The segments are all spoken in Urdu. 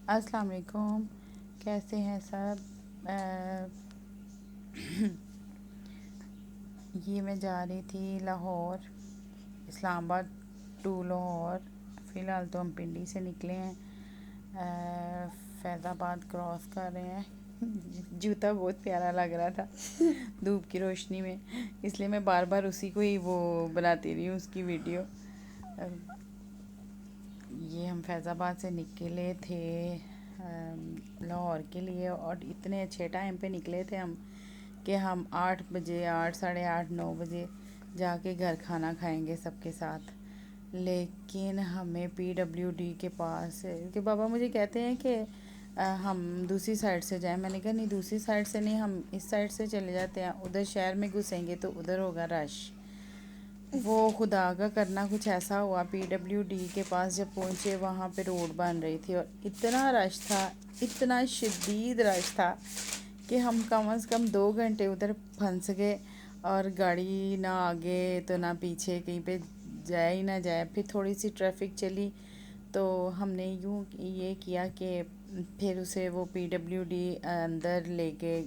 السلام علیکم، کیسے ہیں سب؟ یہ میں جا رہی تھی لاہور، اسلام آباد ٹو لاہور۔ فی الحال تو ہم پنڈی سے نکلے ہیں، فیض آباد کراس کر رہے ہیں۔ جوتا بہت پیارا لگ رہا تھا دھوپ کی روشنی میں، اس لیے میں بار بار اسی کو ہی وہ بناتی رہی ہوں، اس کی ویڈیو۔ یہ ہم فیض آباد سے نکلے تھے لاہور کے لیے، اور اتنے اچھے ٹائم پہ نکلے تھے ہم کہ ہم 8 بجے، 8، ساڑھے 8، 9 بجے جا کے گھر کھانا کھائیں گے سب کے ساتھ۔ لیکن ہمیں پی ڈبلیو ڈی کے پاس کہ بابا مجھے کہتے ہیں کہ ہم دوسری سائڈ سے جائیں۔ میں نے کہا نہیں، دوسری سائڈ سے نہیں، ہم اس سائڈ سے چلے جاتے ہیں، ادھر شہر میں گھسیں گے تو ادھر ہوگا رش۔ وہ خدا کا کرنا کچھ ایسا ہوا، پی ڈبلیو ڈی کے پاس جب پہنچے وہاں پہ روڈ بن رہی تھی، اور اتنا رش تھا، اتنا شدید رش تھا کہ ہم کم از کم 2 گھنٹے ادھر پھنس گئے، اور گاڑی نہ آگے تو نہ پیچھے، کہیں پہ جائے ہی نہ جائے۔ پھر تھوڑی سی ٹریفک چلی تو ہم نے یوں یہ کیا کہ پھر اسے وہ پی ڈبلیو ڈی اندر لے کے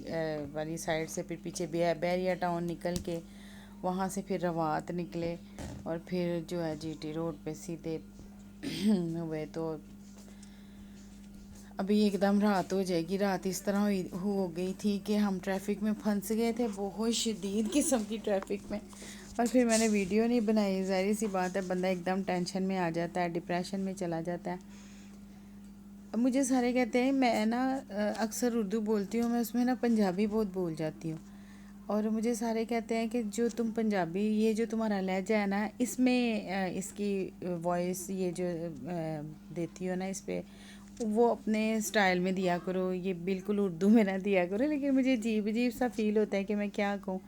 والی سائڈ سے، پھر پیچھے بیریا ٹاؤن نکل کے وہاں سے پھر روات نکلے، اور پھر جو ہے جی ٹی روڈ پہ سیدھے ہوئے۔ تو ابھی ایک دم رات ہو جائے گی، رات اس طرح ہو گئی تھی کہ ہم ٹریفک میں پھنس گئے تھے، بہت شدید قسم کی ٹریفک میں۔ اور پھر میں نے ویڈیو نہیں بنائی، ظاہر سی بات ہے، بندہ ایک دم ٹینشن میں آ جاتا ہے، ڈپریشن میں چلا جاتا ہے۔ اب مجھے سارے کہتے ہیں، میں نا اکثر اردو بولتی ہوں، میں اس میں نا پنجابی بہت بول جاتی ہوں، اور مجھے سارے کہتے ہیں کہ جو تم پنجابی، یہ جو تمہارا لہجہ ہے نا، اس میں اس کی وائس یہ جو دیتی ہو نا اس پہ، وہ اپنے سٹائل میں دیا کرو، یہ بالکل اردو میں نہ دیا کرو۔ لیکن مجھے عجیب عجیب سا فیل ہوتا ہے کہ میں کیا کہوں۔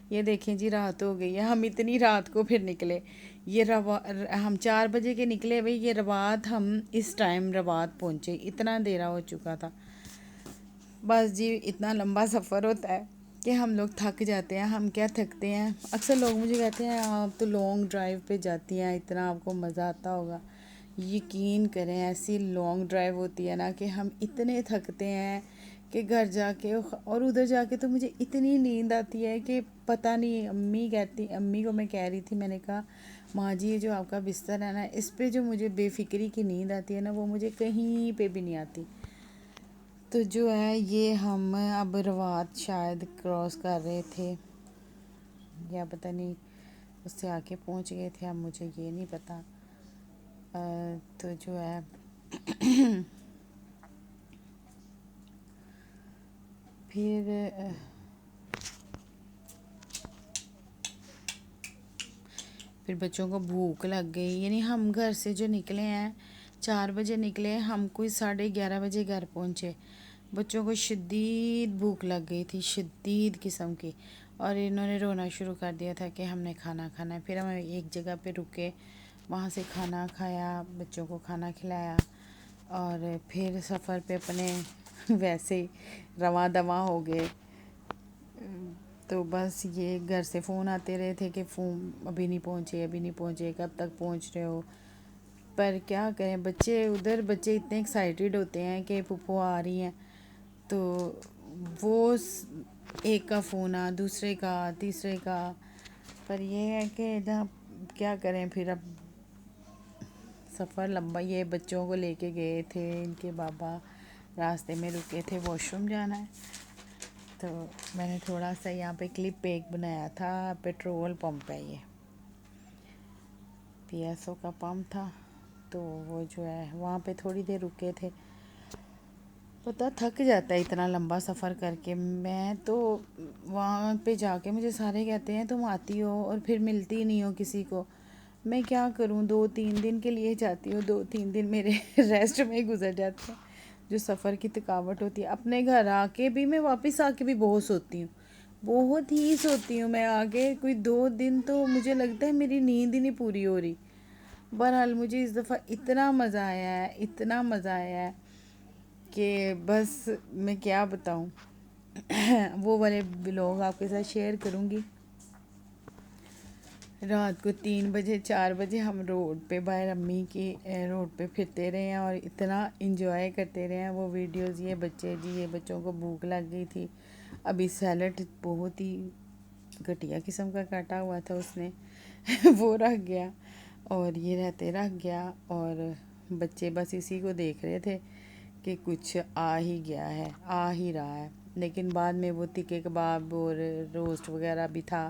یہ دیکھیں جی، رات ہو گئی ہے، ہم اتنی رات کو پھر نکلے۔ یہ ہم 4 بجے کے نکلے بھئی، یہ روات ہم اس ٹائم روات پہنچے، اتنا اندھیرا ہو چکا تھا۔ بس جی، اتنا لمبا سفر ہوتا ہے کہ ہم لوگ تھک جاتے ہیں۔ ہم کیا تھکتے ہیں، اکثر لوگ مجھے کہتے ہیں آپ تو لانگ ڈرائیو پہ جاتی ہیں، اتنا آپ کو مزہ آتا ہوگا۔ یقین کریں، ایسی لانگ ڈرائیو ہوتی ہے نا کہ ہم اتنے تھکتے ہیں کہ گھر جا کے، اور ادھر جا کے تو مجھے اتنی نیند آتی ہے کہ پتہ نہیں۔ امی کو میں کہہ رہی تھی، میں نے کہا ماں جی، یہ جو آپ کا بستر ہے نا، اس پہ جو مجھے بے فکری کی نیند آتی ہے نا، وہ مجھے کہیں پہ بھی نہیں آتی۔ تو جو ہے یہ ہم اب روات شاید کراس کر رہے تھے، یا پتہ نہیں اس سے آگے پہنچ گئے تھے، اب مجھے یہ نہیں پتہ۔ تو جو ہے پھر بچوں کو بھوک لگ گئی، یعنی ہم گھر سے جو نکلے ہیں 4 بجے نکلے، ہم کوئی 11:30 بجے گھر پہنچے۔ بچوں کو شدید بھوک لگ گئی تھی، شدید قسم کی، اور انہوں نے رونا شروع کر دیا تھا کہ ہم نے کھانا کھانا ہے۔ پھر ہم ایک جگہ پہ رکے، وہاں سے کھانا کھایا، بچوں کو کھانا کھلایا، اور پھر سفر پہ اپنے ویسے ہی رواں دواں ہو گئے۔ تو بس یہ گھر سے فون آتے رہے تھے کہ ابھی نہیں پہنچے، ابھی نہیں پہنچے، کب تک پہنچ رہے ہو؟ پر کیا کریں، بچے اتنے ایکسائٹیڈ ہوتے ہیں کہ پھپھو آ رہی ہیں، تو وہ ایک کا فون دوسرے کا، تیسرے کا۔ پر یہ ہے کہ جہاں کیا کریں، پھر اب سفر لمبا، یہ بچوں کو لے کے گئے تھے، ان کے بابا راستے میں رکے تھے، واش روم جانا ہے، تو میں نے تھوڑا سا یہاں پہ کلپ ایک بنایا تھا۔ پیٹرول پمپ ہے، یہ پی ایس او کا پمپ تھا، تو وہ جو ہے وہاں پہ تھوڑی دیر رکے تھے۔ پتہ تھک جاتا ہے اتنا لمبا سفر کر کے۔ میں تو وہاں پہ جا کے مجھے سارے کہتے ہیں تم آتی ہو اور پھر ملتی نہیں ہو کسی کو۔ میں کیا کروں، 2-3 دن کے لیے جاتی ہوں، 2-3 دن میرے ریسٹ میں گزر جاتے ہیں، جو سفر کی تھکاوٹ ہوتی ہے۔ اپنے گھر آ کے بھی میں واپس آ کے بھی بہت سوتی ہوں، بہت ہی سوتی ہوں میں آگے، کوئی 2 دن تو مجھے لگتا ہے میری نیند ہی نہیں پوری ہو رہی۔ بہرحال مجھے اس دفعہ اتنا مزہ آیا ہے، اتنا مزہ آیا ہے کہ بس میں کیا بتاؤں۔ وہ والے بلاگ آپ کے ساتھ شیئر کروں گی۔ رات کو 3 بجے 4 بجے ہم روڈ پہ باہر امی کی روڈ پہ پھرتے رہے ہیں اور اتنا انجوائے کرتے رہے ہیں وہ ویڈیوز. یہ بچے جی یہ بچوں کو بھوک لگ گئی تھی. ابھی سیلڈ بہت ہی گھٹیا قسم کا کاٹا ہوا تھا اس نے وہ رکھ گیا اور یہ رہتے رکھ گیا اور بچے بس اسی کو دیکھ رہے تھے کہ کچھ آ ہی گیا ہے آ ہی رہا ہے. لیکن بعد میں وہ تکے کباب اور روسٹ وغیرہ بھی تھا